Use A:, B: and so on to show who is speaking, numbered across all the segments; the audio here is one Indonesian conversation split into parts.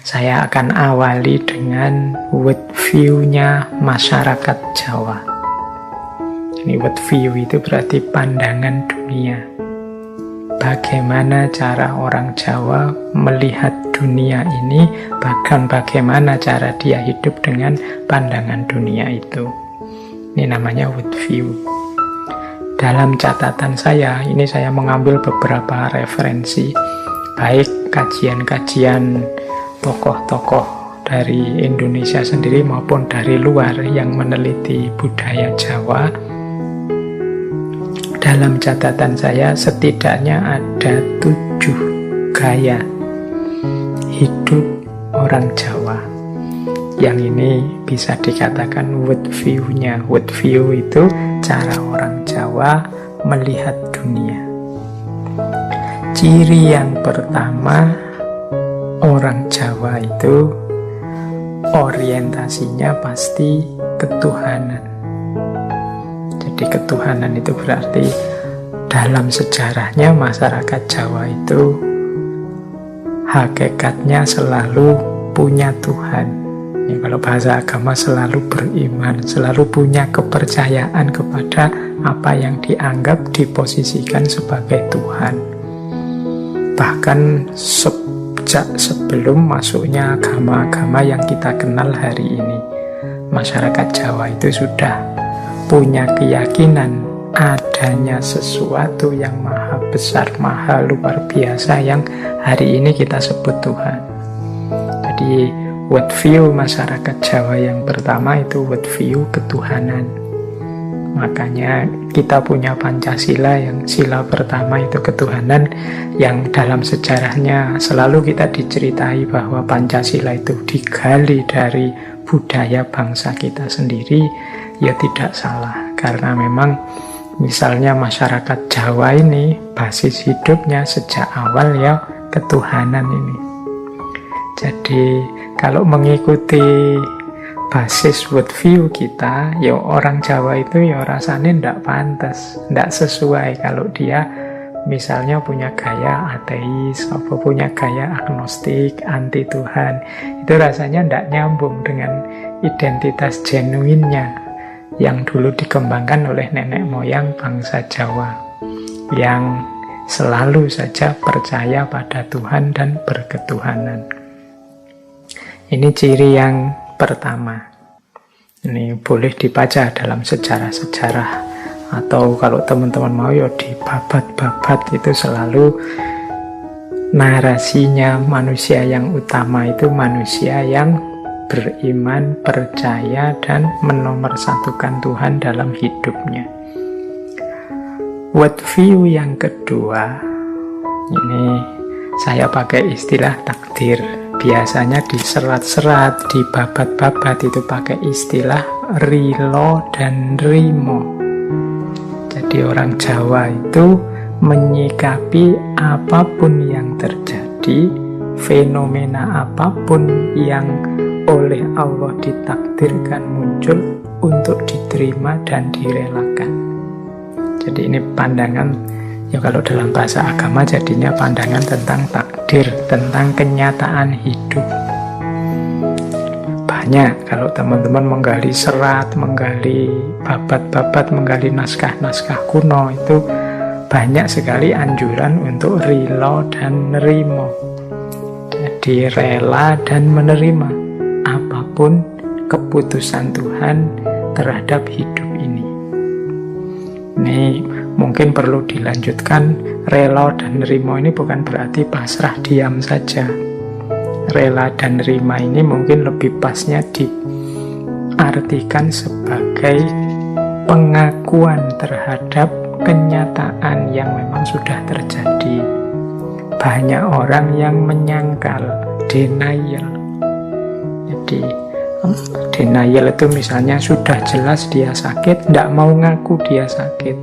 A: Saya akan awali dengan world view-nya masyarakat Jawa. Ini world view itu berarti pandangan dunia. Bagaimana cara orang Jawa melihat dunia ini, bahkan bagaimana cara dia hidup dengan pandangan dunia itu. Ini namanya world view. Dalam catatan saya, ini saya mengambil beberapa referensi, baik kajian-kajian tokoh-tokoh dari Indonesia sendiri maupun dari luar yang meneliti budaya Jawa. Dalam catatan saya setidaknya ada 7 gaya hidup orang Jawa. Yang ini bisa dikatakan world view-nya. World view itu cara orang Jawa melihat dunia. Ciri yang pertama, orang Jawa itu orientasinya pasti ketuhanan. Jadi ketuhanan itu berarti dalam sejarahnya masyarakat Jawa itu hakikatnya selalu punya Tuhan. Ya, kalau bahasa agama selalu beriman, selalu punya kepercayaan kepada apa yang dianggap diposisikan sebagai Tuhan. Bahkan sebelum masuknya agama-agama yang kita kenal hari ini, masyarakat Jawa itu sudah punya keyakinan adanya sesuatu yang maha besar, maha luar biasa yang hari ini kita sebut Tuhan. Jadi world view masyarakat Jawa yang pertama itu world view ketuhanan. Makanya kita punya Pancasila yang sila pertama itu ketuhanan, yang dalam sejarahnya selalu kita diceritai bahwa Pancasila itu digali dari budaya bangsa kita sendiri. Ya tidak salah, karena memang misalnya masyarakat Jawa ini basis hidupnya sejak awal ya ketuhanan ini. Jadi kalau mengikuti basis world view kita, ya orang Jawa itu ya rasanya ndak pantas, ndak sesuai kalau dia misalnya punya gaya ateis, apa punya gaya agnostik, anti Tuhan. Itu rasanya ndak nyambung dengan identitas genuinnya yang dulu dikembangkan oleh nenek moyang bangsa Jawa, yang selalu saja percaya pada Tuhan dan berketuhanan. Ini ciri yang pertama. Ini boleh dibaca dalam sejarah-sejarah, atau kalau teman-teman mau ya di babat-babat itu selalu narasinya manusia yang utama itu manusia yang beriman, percaya, dan menomorsatukan Tuhan dalam hidupnya. World view yang kedua, ini saya pakai istilah takdir. Biasanya di serat-serat, di babat-babat itu pakai istilah rilo dan rimo. Jadi orang Jawa itu menyikapi apapun yang terjadi, fenomena apapun yang oleh Allah ditakdirkan muncul untuk diterima dan direlakan. Jadi ini pandangan, ya kalau dalam bahasa agama jadinya pandangan tentang takdir, tentang kenyataan hidup. Banyak kalau teman-teman menggali serat, menggali babat-babat, menggali naskah-naskah kuno, itu banyak sekali anjuran untuk rilo dan nerimo. Jadi rela dan menerima apapun keputusan Tuhan terhadap hidup ini. Ini mungkin perlu dilanjutkan. Rela dan nerima ini bukan berarti pasrah diam saja. Rela dan nerima ini mungkin lebih pasnya diartikan sebagai pengakuan terhadap kenyataan yang memang sudah terjadi. Banyak orang yang menyangkal, denial. Jadi denial itu misalnya sudah jelas dia sakit, tidak mau ngaku dia sakit.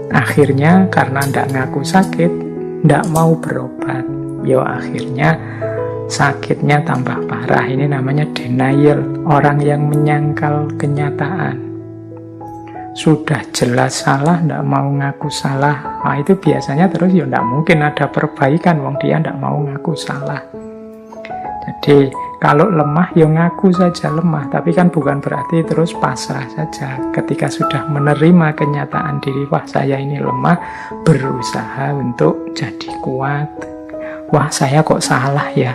A: Akhirnya karena tidak ngaku sakit, tidak mau berobat. Yo akhirnya sakitnya tambah parah. Ini namanya denial, orang yang menyangkal kenyataan. sudah jelas salah, tidak mau ngaku salah, nah itu biasanya terus ya tidak mungkin ada perbaikan, wong dia tidak mau ngaku salah. Jadi kalau lemah ya ngaku saja lemah, tapi kan bukan berarti terus pasrah saja. Ketika sudah menerima kenyataan diri, wah saya ini lemah, berusaha untuk jadi kuat. Wah saya kok salah ya,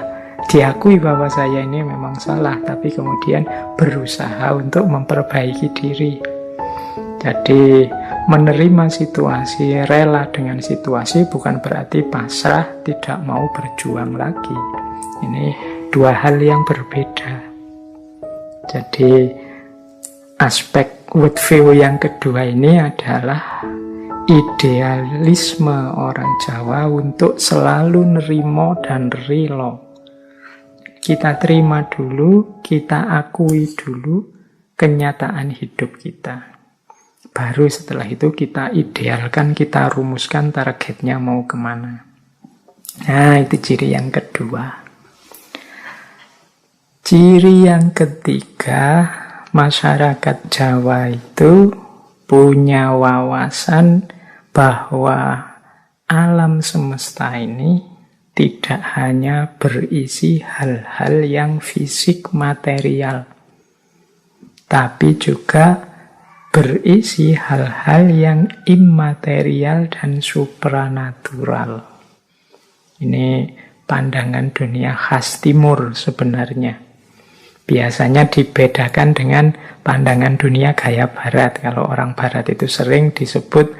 A: diakui bahwa saya ini memang salah, tapi kemudian berusaha untuk memperbaiki diri. Jadi menerima situasi, rela dengan situasi bukan berarti pasrah, tidak mau berjuang lagi. Ini dua hal yang berbeda. Jadi aspek worldview yang kedua ini adalah idealisme orang Jawa untuk selalu nerimo dan rilo. Kita terima dulu, kita akui dulu kenyataan hidup kita. Baru setelah itu kita idealkan, kita rumuskan targetnya mau kemana. Nah, itu ciri yang kedua. Ciri yang ketiga, masyarakat Jawa itu punya wawasan bahwa alam semesta ini tidak hanya berisi hal-hal yang fisik material, tapi juga berisi hal-hal yang immaterial dan supranatural. Ini pandangan dunia khas timur sebenarnya. Biasanya dibedakan dengan pandangan dunia gaya barat. Kalau orang barat itu sering disebut,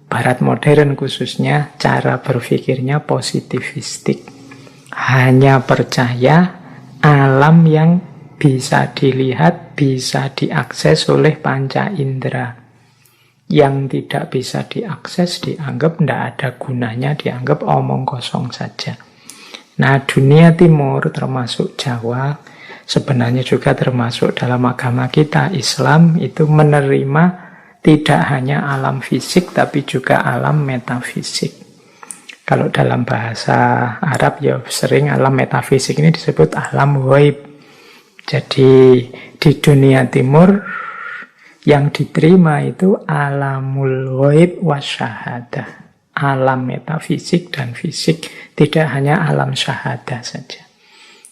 A: barat modern khususnya, cara berpikirnya positivistik. Hanya percaya alam yang bisa dilihat, bisa diakses oleh panca indera. Yang tidak bisa diakses dianggap tidak ada gunanya, dianggap omong kosong saja. Nah, dunia timur termasuk Jawa, sebenarnya juga termasuk dalam agama kita, Islam, itu menerima tidak hanya alam fisik tapi juga alam metafisik. Kalau dalam bahasa Arab ya sering alam metafisik ini disebut alam ghaib. Jadi di dunia timur yang diterima itu alamul ghaib wasyahadah, alam metafisik dan fisik, tidak hanya alam syahadah saja.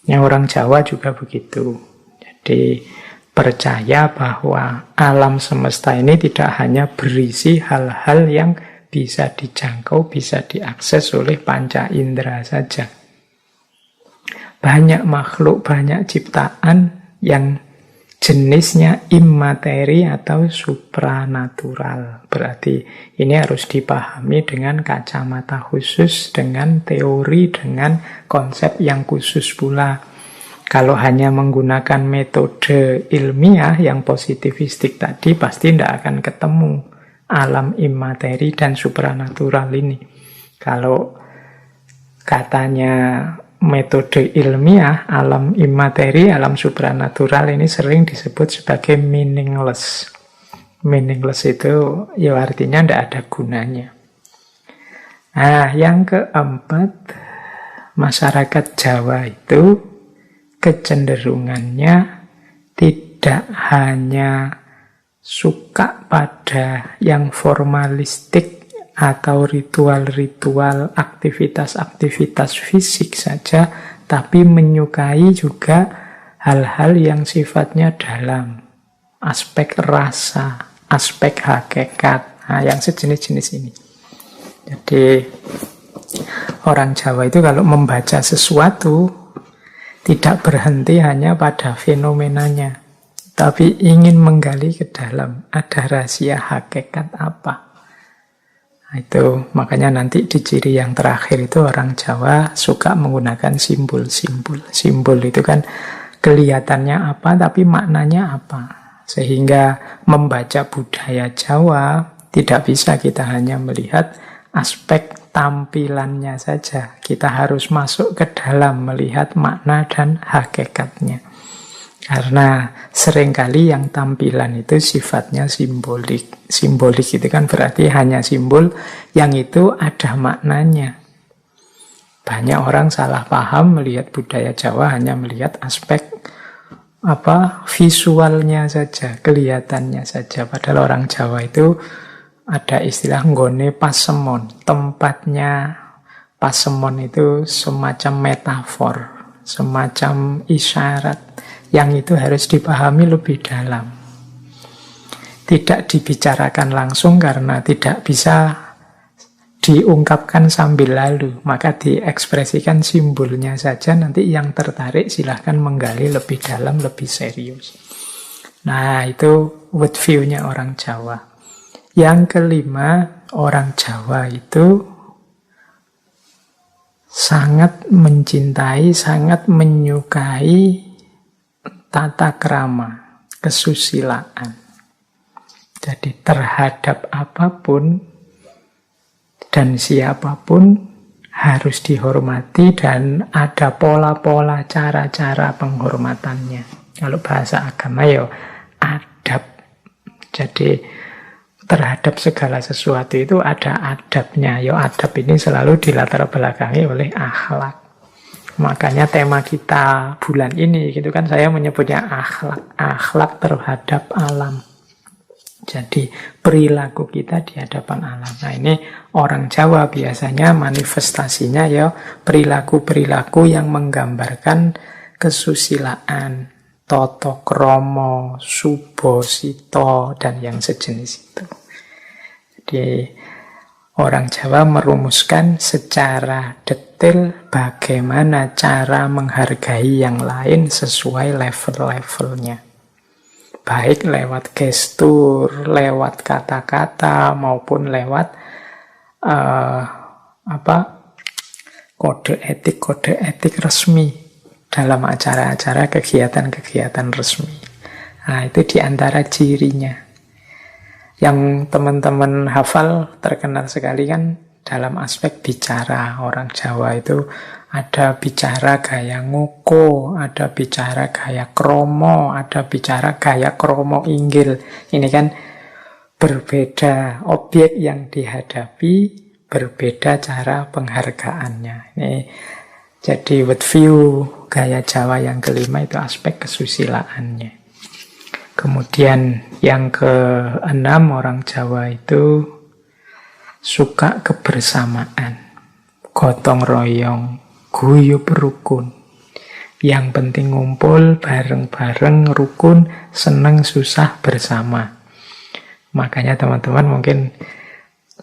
A: Yang orang Jawa juga begitu. Jadi percaya bahwa alam semesta ini tidak hanya berisi hal-hal yang bisa dijangkau, bisa diakses oleh panca indera saja. Banyak makhluk, banyak ciptaan yang jenisnya immateri atau supranatural. Berarti ini harus dipahami dengan kacamata khusus, dengan teori, dengan konsep yang khusus pula. Kalau hanya menggunakan metode ilmiah yang positivistik tadi, pasti tidak akan ketemu alam immateri dan supranatural ini. Kalau katanya metode ilmiah, alam immateri, alam supranatural ini sering disebut sebagai meaningless. Meaningless itu ya artinya tidak ada gunanya. Nah, yang keempat, masyarakat Jawa itu kecenderungannya tidak hanya suka pada yang formalistik atau ritual-ritual, aktivitas-aktivitas fisik saja, tapi menyukai juga hal-hal yang sifatnya dalam, aspek rasa, aspek hakikat, nah, yang sejenis-jenis ini. Jadi orang Jawa itu kalau membaca sesuatu tidak berhenti hanya pada fenomenanya, tapi ingin menggali ke dalam, ada rahasia hakikat apa. Nah, itu makanya nanti di ciri yang terakhir itu orang Jawa suka menggunakan simbol-simbol. Simbol itu kan kelihatannya apa tapi maknanya apa. Sehingga membaca budaya Jawa tidak bisa kita hanya melihat aspek tampilannya saja. Kita harus masuk ke dalam melihat makna dan hakikatnya. Karena seringkali yang tampilan itu sifatnya simbolik. Simbolik itu kan berarti hanya simbol yang itu ada maknanya. Banyak orang salah paham melihat budaya Jawa hanya melihat aspek visualnya saja, kelihatannya saja. Padahal orang Jawa itu ada istilah nggone pasemon. Tempatnya pasemon itu semacam metafor, semacam isyarat yang itu harus dipahami lebih dalam. Tidak dibicarakan langsung karena tidak bisa diungkapkan sambil lalu, maka diekspresikan simbolnya saja. Nanti yang tertarik silahkan menggali lebih dalam, lebih serius. Nah, itu world view-nya orang Jawa. Yang kelima, orang Jawa itu sangat mencintai, sangat menyukai tata krama, kesusilaan. Jadi terhadap apapun dan siapapun harus dihormati dan ada pola-pola cara-cara penghormatannya. Kalau bahasa agama ya adab. Jadi terhadap segala sesuatu itu ada adabnya. Ya adab ini selalu dilatar belakangi oleh akhlak. Makanya tema kita bulan ini gitu kan, saya menyebutnya akhlak. Akhlak terhadap alam. Jadi perilaku kita di hadapan alam. Nah, ini orang Jawa biasanya manifestasinya ya perilaku-perilaku yang menggambarkan kesusilaan, toto kromo, subo, sito, dan yang sejenis itu. Jadi orang Jawa merumuskan secara detail bagaimana cara menghargai yang lain sesuai level-levelnya. Baik lewat gestur, lewat kata-kata, maupun lewat kode etik resmi dalam acara-acara kegiatan-kegiatan resmi. Nah, itu diantara cirinya. Yang teman-teman hafal terkenal sekali kan dalam aspek bicara. Orang Jawa itu ada bicara gaya ngoko, ada bicara gaya kromo, ada bicara gaya kromo inggil. Ini kan berbeda objek yang dihadapi, berbeda cara penghargaannya. Ini jadi world view gaya Jawa yang kelima itu aspek kesusilaannya. Kemudian yang keenam, orang Jawa itu suka kebersamaan, gotong royong, guyub rukun. Yang penting ngumpul bareng-bareng, rukun, seneng susah bersama. Makanya teman-teman mungkin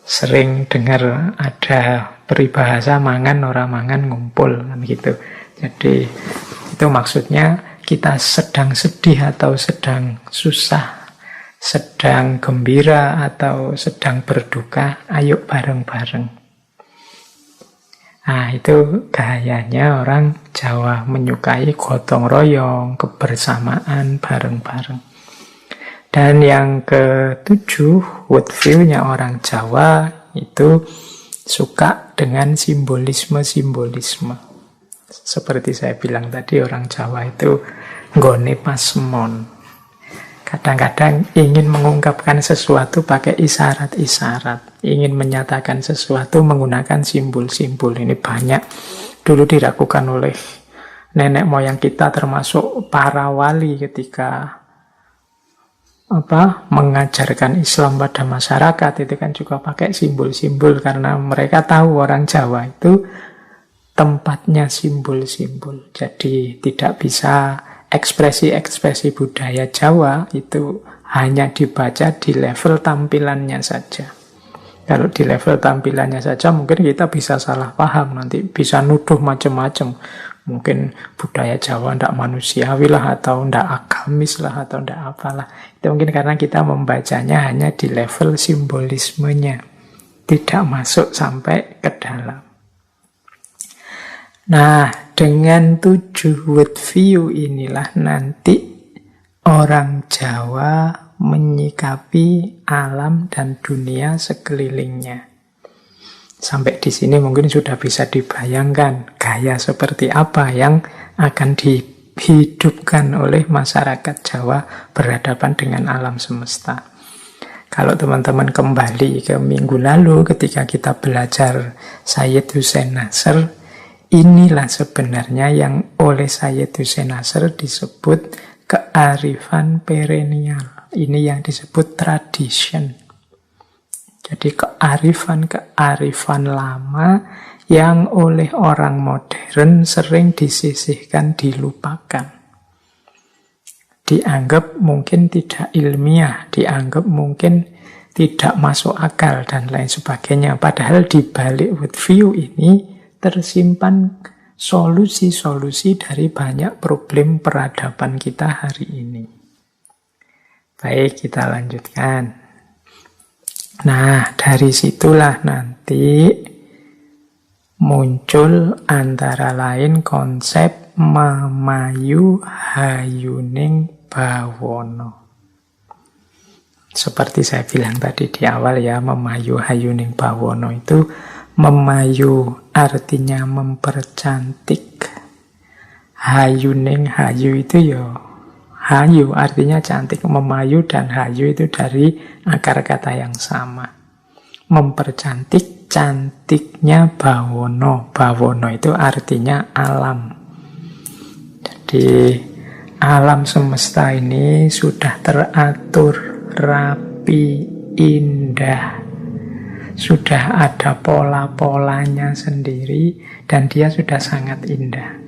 A: sering dengar ada peribahasa mangan ora mangan ngumpul kan gitu. Jadi itu maksudnya kita sedang sedih atau sedang susah, sedang gembira atau sedang berduka, ayo bareng-bareng. Nah, itu gayanya orang Jawa, menyukai gotong royong, kebersamaan, bareng-bareng. Dan yang ketujuh, world view-nya orang Jawa itu suka dengan simbolisme-simbolisme. Seperti saya bilang tadi, orang Jawa itu nggone pasemon. Kadang-kadang ingin mengungkapkan sesuatu pakai isyarat-isyarat. Ingin menyatakan sesuatu menggunakan simbol-simbol. Ini banyak dulu dilakukan oleh nenek moyang kita, termasuk para wali ketika mengajarkan Islam pada masyarakat. Itu kan juga pakai simbol-simbol, karena mereka tahu orang Jawa itu tempatnya simbol-simbol. Jadi tidak bisa ekspresi-ekspresi budaya Jawa itu hanya dibaca di level tampilannya saja. Kalau di level tampilannya saja mungkin kita bisa salah paham, nanti bisa nuduh macam-macam. Mungkin budaya Jawa tidak manusiawi lah, atau tidak agamis lah, atau tidak apalah. Itu mungkin karena kita membacanya hanya di level simbolismenya, tidak masuk sampai ke dalam. Nah, dengan 7 world view inilah nanti orang Jawa menyikapi alam dan dunia sekelilingnya. Sampai di sini mungkin sudah bisa dibayangkan gaya seperti apa yang akan dihidupkan oleh masyarakat Jawa berhadapan dengan alam semesta. Kalau teman-teman kembali ke minggu lalu ketika kita belajar Sayyid Hussein Nasr, inilah sebenarnya yang oleh Sayyid Hussein Nasr disebut kearifan perennial. Ini yang disebut tradition. Jadi kearifan-kearifan lama yang oleh orang modern sering disisihkan, dilupakan. Dianggap mungkin tidak ilmiah, dianggap mungkin tidak masuk akal, dan lain sebagainya. Padahal di balik worldview ini tersimpan solusi-solusi dari banyak problem peradaban kita hari ini. Baik, kita lanjutkan. Nah, dari situlah nanti muncul antara lain konsep memayu hayuning bawono. Seperti saya bilang tadi di awal ya, memayu hayuning bawono itu, memayu artinya mempercantik. Hayuning, hayu itu ya hayu artinya cantik. Memayu dan hayu itu dari akar kata yang sama. Mempercantik, cantiknya bawono. Bawono itu artinya alam. Jadi alam semesta ini sudah teratur, rapi, indah. Sudah ada pola-polanya sendiri dan dia sudah sangat indah.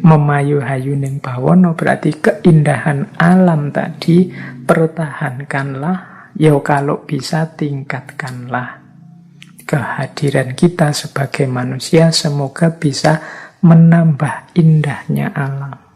A: Memayu hayuning bawono berarti keindahan alam tadi pertahankanlah, ya kalau bisa tingkatkanlah. Kehadiran kita sebagai manusia semoga bisa menambah indahnya alam.